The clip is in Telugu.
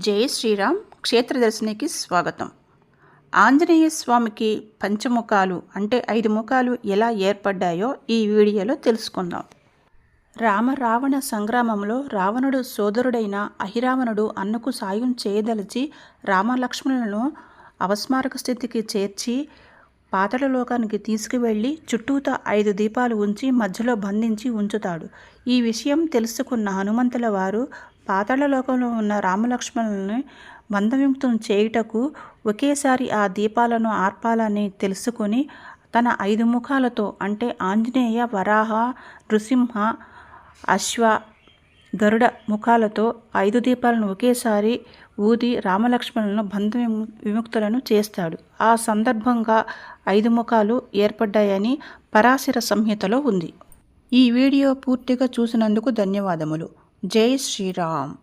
జై శ్రీరామ్. క్షేత్రదర్శినికి స్వాగతం. ఆంజనేయ స్వామికి పంచముఖాలు అంటే 5 ముఖాలు ఎలా ఏర్పడ్డాయో ఈ వీడియోలో తెలుసుకుందాం. రావణ సంగ్రామంలో రావణుడు సోదరుడైన అహిరావణుడు అన్నకు సాయం చేయదలిచి రామలక్ష్మణులను అవస్మారక స్థితికి చేర్చి పాతాళలోకానికి తీసుకువెళ్ళి చుట్టూతా 5 దీపాలు ఉంచి మధ్యలో బంధించి ఉంచుతాడు. ఈ విషయం తెలుసుకున్న హనుమంతుల వారు పాతాళలోకంలో ఉన్న రామలక్ష్మణులను బంధవిముక్తులను చేయుటకు ఒకేసారి ఆ దీపాలను ఆర్పాలని తెలుసుకుని తన 5 ముఖాలతో అంటే ఆంజనేయ, వరాహ, నృసింహ, అశ్వ, గరుడ ముఖాలతో 5 దీపాలను ఒకేసారి ఊది రామలక్ష్మణులను బంధ విముక్తులను చేస్తాడు. ఆ సందర్భంగా 5 ముఖాలు ఏర్పడ్డాయని పరాశర సంహితలో ఉంది. ఈ వీడియో పూర్తిగా చూసినందుకు ధన్యవాదములు. జై శ్రీరామ్.